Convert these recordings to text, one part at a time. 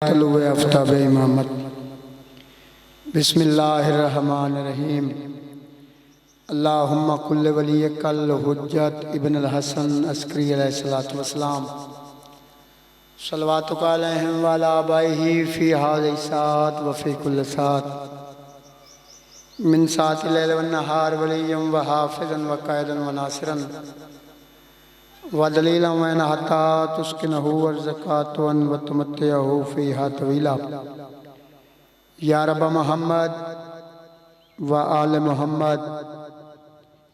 तलुए आफ्ताब इमामत। बिस्मिल्लाहिर्रहमानिर्रहीम। अल्लाहुम्मा कुल्ल वलियकल हुज्जत इब्न अल हसन अस्करी अलैहिस्सलातु वस्सलाम सल्लवातु अलैहि व अला आबाइही फी हाज़िहि सात व फी कुल्ल सात मिन सातिल लैल वन नहार वलिय्यम व हाफ़िज़न व क़ाइदन व नासिरन व दलीलन व हत्ता तुस्किनहु व ज़कातन व तुमत्तिअहु फ़ीहा तवीला। या रब मोहम्मद व आल मोहम्मद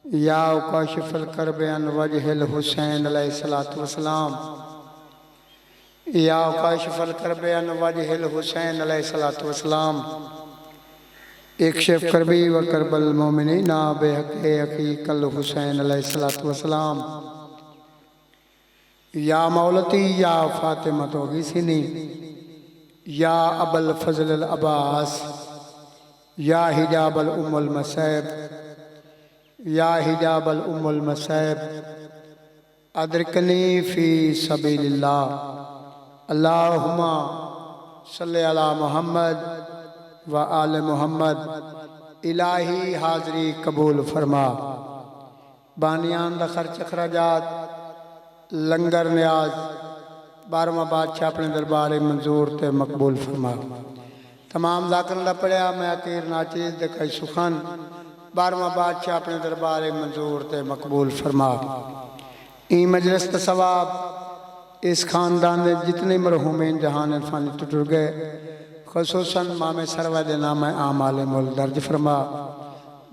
या काशिफ़ल कर्ब अन वजहिल हुसैन अलैहिस्सलातु वस्सलाम या काशिफ़ल कर्ब अन वजहिल हुसैन अलैहिस्सलातु वस्सलाम इक्शिफ़ कर्बी व कर्बल मोमिनीना बिहक़्क़ि अक़ीक़ल हुसैन अलैहिस्सलातु वस्सलाम। या मौलती या फ़ातिमा तो गिसिनी या अबल फ़ज़ल अब्बास या हिजाबल उम्मुल मसैब या हिजाबल उम्मुल मसैब अदरिकनी फ़ी सबीलिल्लाह। अल्लाहुम्मा सल्लि अला मुहम्मद व आले मुहम्मद। इलाही हाज़री कबूल फरमा। बानियान दा खर्च खराजात लंगर न्याज 12वां बादशाह अपने दरबार मंजूर ते मकबूल फरमा। तमाम जाकर का पढ़िया मैं अकीर नाचीज दे कई सुखन 12वां बादशाह अपने दरबार मंजूर ते मकबूल फरमा। ई मजलिस का सवाब इस खानदान में जितने मरहूमीन जहान इरफानी टुट गए खुसूसन मामे सरवा दे नाम आमाल मुल दर्ज फरमा।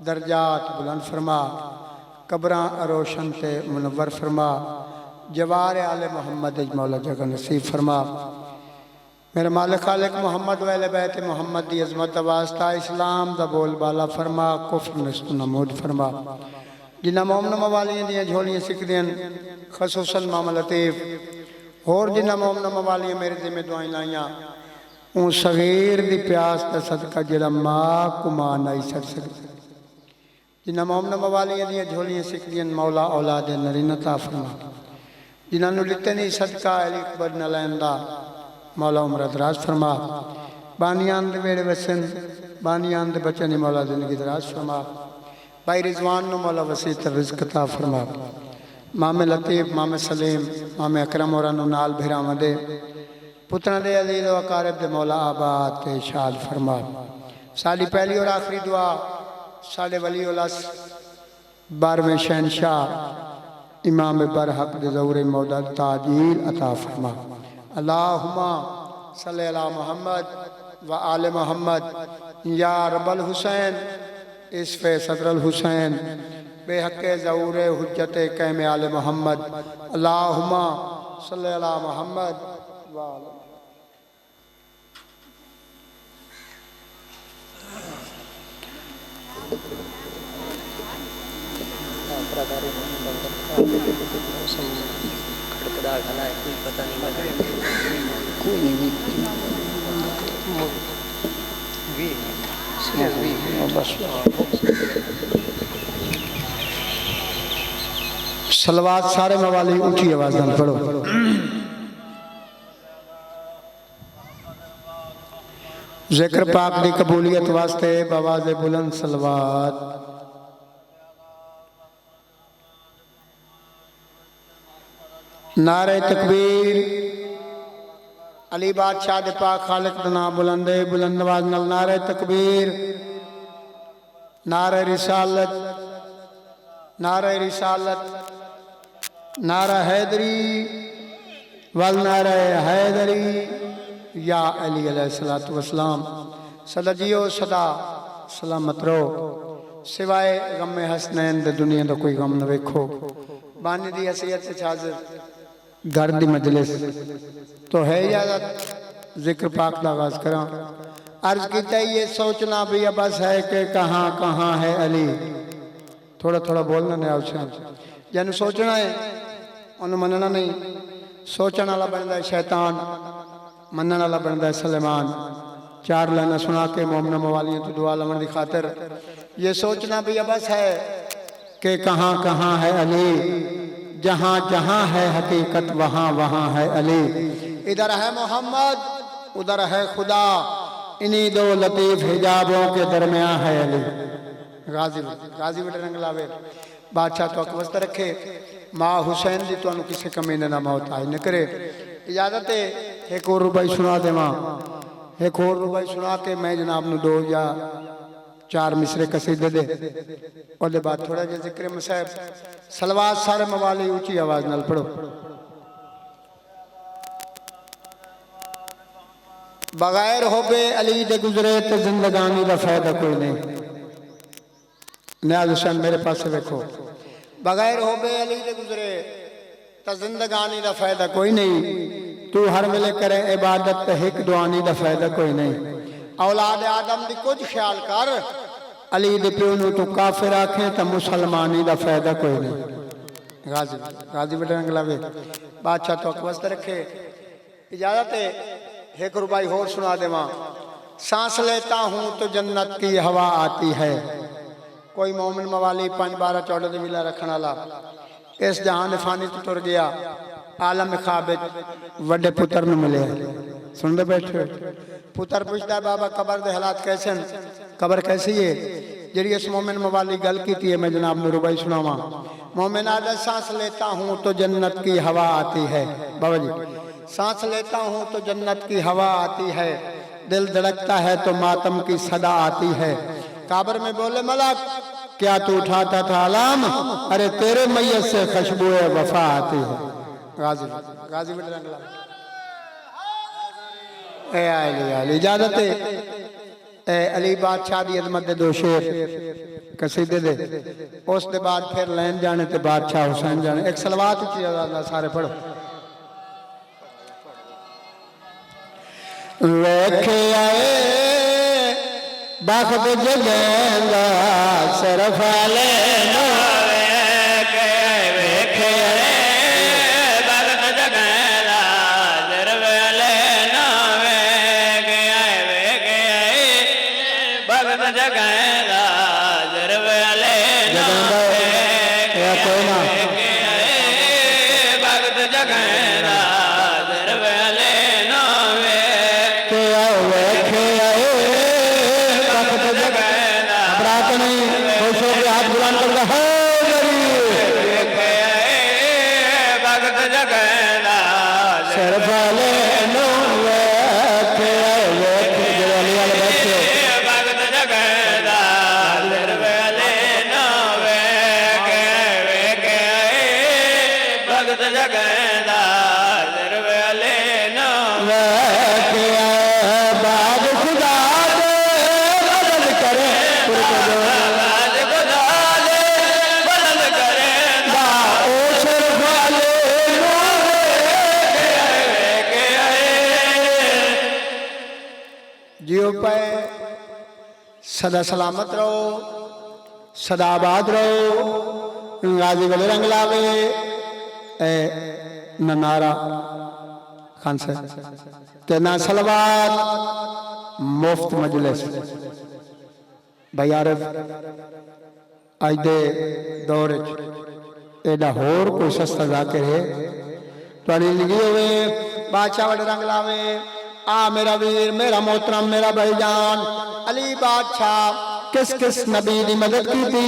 दर्जात बुलंद फरमा। कब्रां अरोशन ते मुनव्वर फरमा। जवार आले मोहम्मद मौला जगह नसीब फरमा। मेरे मालिक खालिक मोहम्मद वाले बैत मोहम्मद दी अजमत वास्ता इस्लाम दा बोल बाला फरमा। कुफ्र नस्त नमूद फरमा। जिन्ना मोमन मवालियां दियां झोलियां सिकदियां खसूसन मामा लतीफ होर जिन्ना मोमन मवालियां मेरे जिम्मे दुआएं लाइयां उन सगीर दी प्यास दा सदका जेड़ा मां को मां नहीं सक सकती। जिन्ना मोमन मवालियां दियां झोलियां सिकदियां मौला औलाद नरीनता फरमा। जिन्होंने लिते नहीं सदका अली अकबर न लैंदा मौला उम्र दराज फरमा। बानियान दे वेड़े वसन बानियान दे बच्चे ने मौला जिंदगी दराज फरमा। भाई रिजवान नु मौला वसी रिज़्क़ अता फरमा। मामे लतीफ मामे सलीम मामे अकरम और नाल भिरावां दे पुत्रां दे अजीज व अकारिब दे मौला आबाद ते शाद फरमा। साडी पहली और आखिरी दुआ साडे वली उलस 12वें शहनशाह इमाम बरहक दे ज़ौरे मौदद ताजील अता फरमा। अल्लाहुम्मा सल्लि अला मुहम्मद व आले मुहम्मद। या रब्बल हुसैन इसफ़े सदरल हुसैन बेहक़्क़े ज़ौरे हुज्जते क़ैम आले मुहम्मद। अल्लाहुम्मा सल्लि अला मुहम्मद व आले खड़खड़ा खाना है कोई पता नहीं लगा कोई नहीं बस सलवात सारे मवाली ऊंची आवाज में पढ़ो। जिक्र पाक दी कबूलियत वास्ते बवाज़े बुलंद सलवात। नारे तकबीर। अली बादशाह दे पाक खालिक दा नाम बुलंदे बुलंद नवाज नल नारे तकबीर। नारे रिसालत नारे रिसालत नारा हैदरी वल नारे हैदरी। या अली अलैहिस्सलातु वस्सलाम सदा जियो सदा सलामत रहो। सिवाय गम हसनैन दे दुनिया दा कोई गम न वेखो। बानी दी हसीयत से हाजिर घर दी मजलिस तो है इजाजत जिक्र पाक का आगाज करा। अर्ज किया ये सोचना भी अब बस है कि कहाँ कहाँ है अली। थोड़ा थोड़ा बोलना नहीं आवश्यक जैन सोचना है उन्हें मनना नहीं। सोचने वाला बनता है शैतान मनने वाला बनता है सलेमान। 4 लाइना सुना के मोमन मवालियों तो दुआ लमन की खातिर ये सोचना भी अब बस है कि कहाँ कहाँ है अली। जहाँ जहाँ है हकीकत वहाँ वहाँ है अली। इधर है मोहम्मद उधर है खुदा, इन्हीं दो लतीफ हिजाबों के दरमियान है अली। गाजी गाजी बेटे रंग लावे बादशाह तो अकवस्त रखे, माँ हुसैन जी तो किसी कमी ने ना मौत आई न करे। इजाजत है एक और रुपये सुना दे माँ, एक और रुपये सुना के मैं जनाब न 2 या 4 मिसरे कसीदे दे और बाद थोड़ा जिहा जिक्र मसाहब सलवात सारे मवाली ऊंची आवाज नाल पढ़ो। बगैर होबे अली दे गुजरे तो जिंदगानी का फायदा कोई नहीं। न्याज हुसैन मेरे पास देखो, बगैर होबे अली दे गुजरे तो जिंदगानी का फायदा कोई नहीं। तू हर वेले करे इबादत ते हिक दुआनी का फायदा कोई नहीं। औलाद आदम दी कुछ ख्याल कर, अली दे प्यो नूं तू काफिर आखे तो मुसलमानी का फायदा कोई नहीं। गाजी गाजी बेटे अंगलावे बादशाह तो अकवस्त रखे। इजाजत है एक रुबाई और सुना देवा। सांस लेता हूँ तो जन्नत की हवा आती है। कोई मोमिन मवाली 5 12 14 विला रखने वाला इस जहान फानी तो तुर गया, आलम खाबिज वड्डे पुत्र न मिले। सुन दे बैठे पुत्र पूछता है बाबा कबर दे हालात कैसे, कबर कैसी है जी इस मोमिन मवाली गल की थी। मैं जनाब ने रुबाई सुनावा। मोमिन आदत सांस लेता हूँ तो जन्नत की हवा आती है। बाबा जी सांस लेता हूँ तो जन्नत की हवा आती है, दिल धड़कता है तो मातम की सदा आती है। काबर में बोले मलक क्या तू उठाता था अलाम, अरे तेरे मैयत से खुशबुए वफा आती है। गाजी गाजी बेटे रंगला ए अली इजाजत है ए अली बादशाह दी अजमत दे 2 शेर कसीदे दे। उस दे बाद फिर लैन जाने ते बादशाह हुसैन जाने। एक सलवात उची आवाज नाल सारे पढ़ो। वेखे आए बख्त जगेंदा सरफ ले वेखे भगत जगैला सिर्फ लेना वेखे भगत जगैला सिर्फ लेना कोई ना भगत जगैला सिर्फ लेना वेखे आए बख्त जगेंदा बरात नहीं खुश हो के हाथ बुलंद कर रहा है भगत जगैला सिर्फ लेना वेखे वेखे जवानी वाले बैठे भगत जगैला सिर्फ लेना वेखे भगत जगैला सिर्फ लेना वेखे बाद खुदा दे बदल करे आज खुदा दे बुलंद करेंदा ओ सिर्फ लेना जियो पे सदा सलामत रहो, सदा आबाद रहो। गाजी वाले रंग लावे ए न नारा खान से ते ना सलवात मुफ्त मजलिस भाई आरफ अज दे दौर एडा होर कोई सस्ता जाकिर है तुहाडी जिंदगी होवे। बादशाह वाले रंग लावे आ मेरा वीर मेरा मोहतरम मेरा भाईजान अली बादशाह किस किस नबी की मदद की थी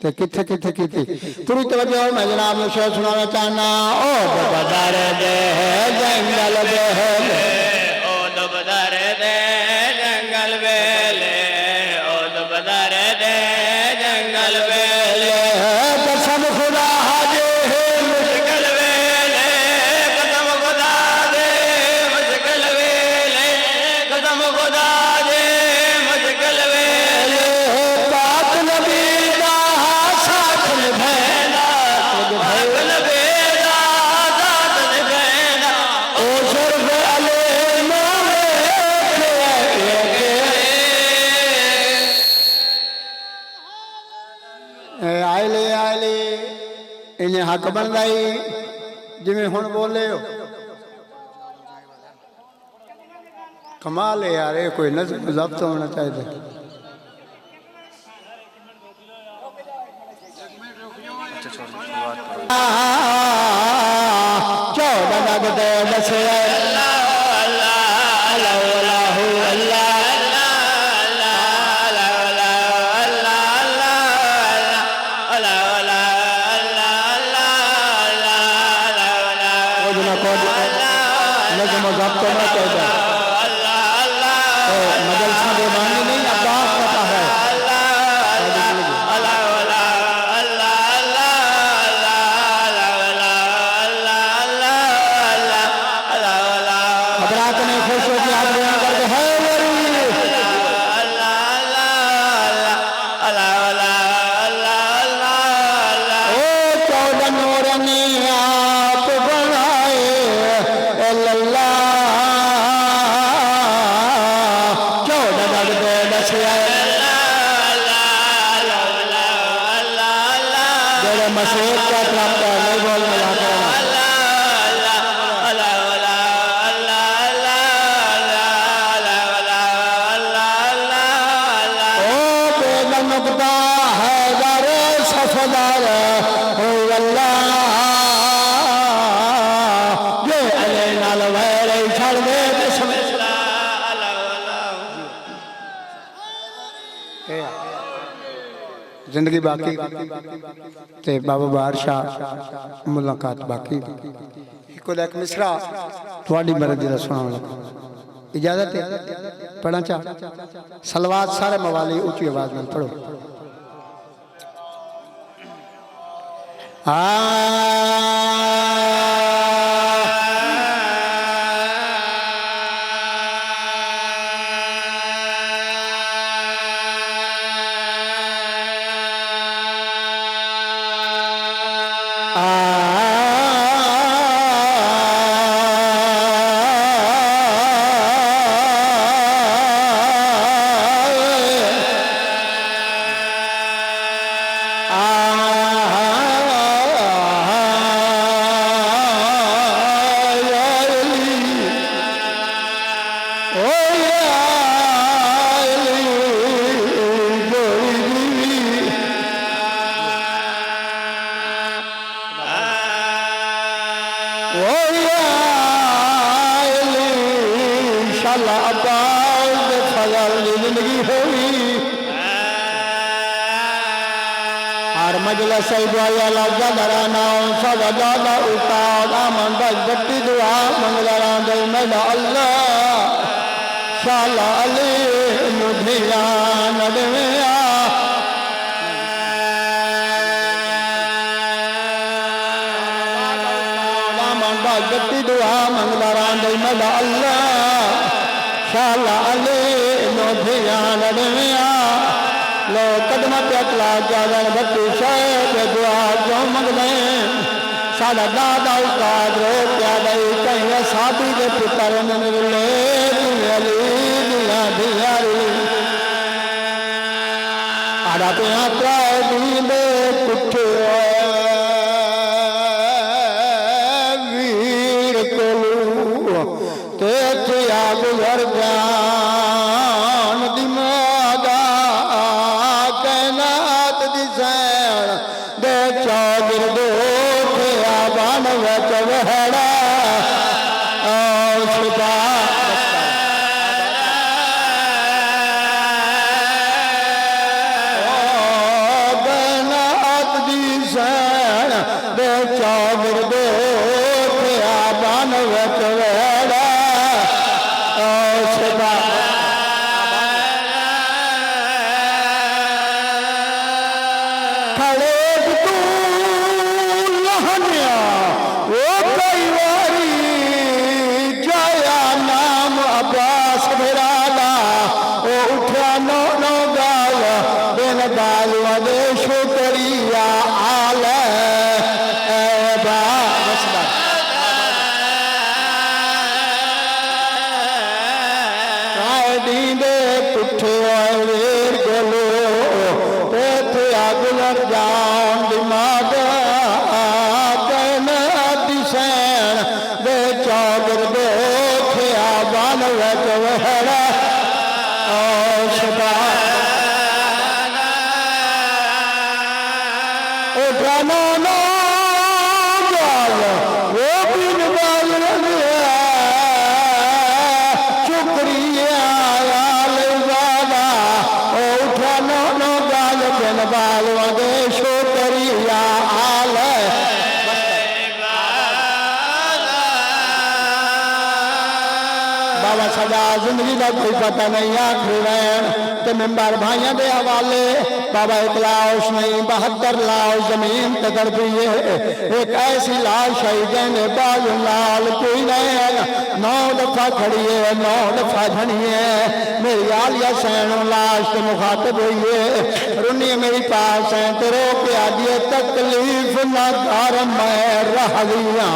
ते किथे किथे की थी। पूरी तवज्जो मैं जनाब ने शेर सुनाना चाहना। ओ बदर दे जंगल दे ओ दुबदर दे जंगल बेले ओ दुबदर दे जंगल बेले कसम खुदा दे मुश्किल वेले कसम खुदा दे मुश्किल वेले कसम खुदा दे मुश्किल वेले पाक नबी दा साथ निभाना पाक नबी दा साथ निभाना ओ शर्फ अले आयले आयले इन्हें हक बनदा ही जिवें हुण बोले हो। कमाल है यार, ये कोई नज़म ज़ब्त होना चाहिए। चौदह नग दे दसे अल्लाह अल्लाह खुश हो के हाथ बयान करके है मशहूर क्या प्राप्त है नहीं बोल में जाते हैं ओ बेगनुकता है दारे सफदार हो अल्लाह ये अले नाल वैरे छड़ दे जिंदगी बाकी ते बाबा बादशाह मुलाकात बाकी को एक मिसरा थोड़ी मर्जी का सुना लगा इजाजत है पढ़ा चा सलवात सारे मवाली ऊंची आवाज में पढ़ो साडा दादा उस्ताद रो क्या दई कहीं साथी के पुत्र ने मिले दियाली दियारी आड़ा पे यात्रा दीने कुठे वीर कोलू ते थिया गुजर जान दिमागा कैनात दी सैन दे चौगिर दो चवहड़ा शिपा बनात दी सैन दे चौगिर दो बन चवहड़ा शिपा बाबा सदा जिंदगी का कोई पता नहीं आखिरी वैन ते मिंबर भाइयों के हवाले बाबा एक लाश नहीं 72 लाश जमीन ते तड़पी है एक ऐसी लाश है जैने बाजू लाल कोई नहीं है 9 दफा खड़ी है 9 दफा झड़ी है मेरी आलिया सैन लाश के मुखातिब हुई है रुनी मेरी पास है तेरे के आदि तकलीफ ना कर मैं रह गया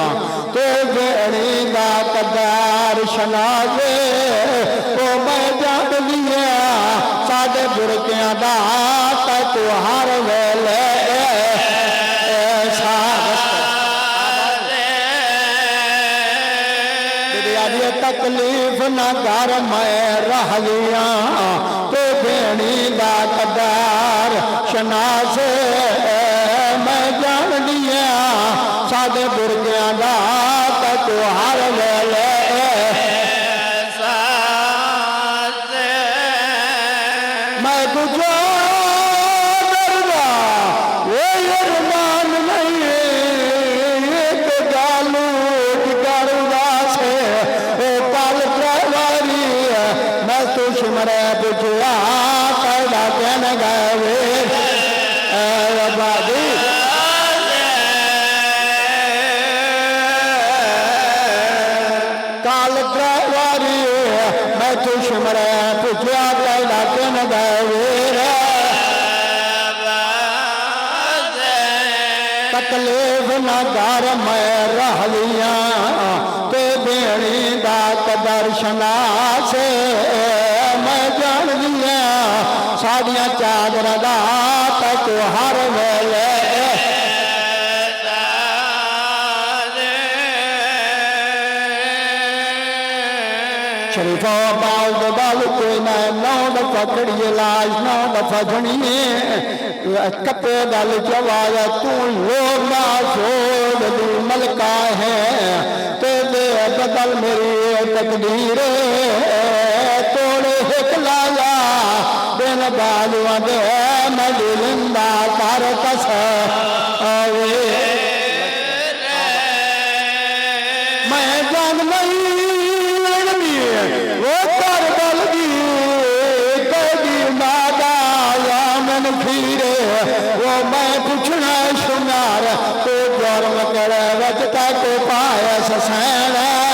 ते बेड़ी दा कदार शनाजे ओ मैं जान लिया साडे बुरकियां दा तू हर वेले तकलीफ न कर मैं रह गया तो बेड़ी दा कदार शनास मैं जान लिया साडे बुरगियां दा तू हर वेले मैं गुजरा मरे बुझा पैदा कहन गए आबादी काल ड्राइवरी मैं तुझ मरे बुझा पैदा कहन गए तकलीफ न कर मैं रह लिया ते बेड़ी दा दर्शना से मैं जान लिया साड़ियां चादर दा तू हर वेले शरीफो बाल दे बाल कोई ना 9 दफा खड़ी लाश 9 दफा झड़ी कपे गल जवाया तू लोग ना छोड़ दी मलका है तेरे बदल मेरी तकदीर तोड़े हिक लाया दिन बालुआ दे मैं दिलिंदा कर कस आवे मैं जान नहीं वो कर बल दी कदी मादा या मन फिरे वो मैं पूछना शुमार तो गर्म करे वजता को पाया सैना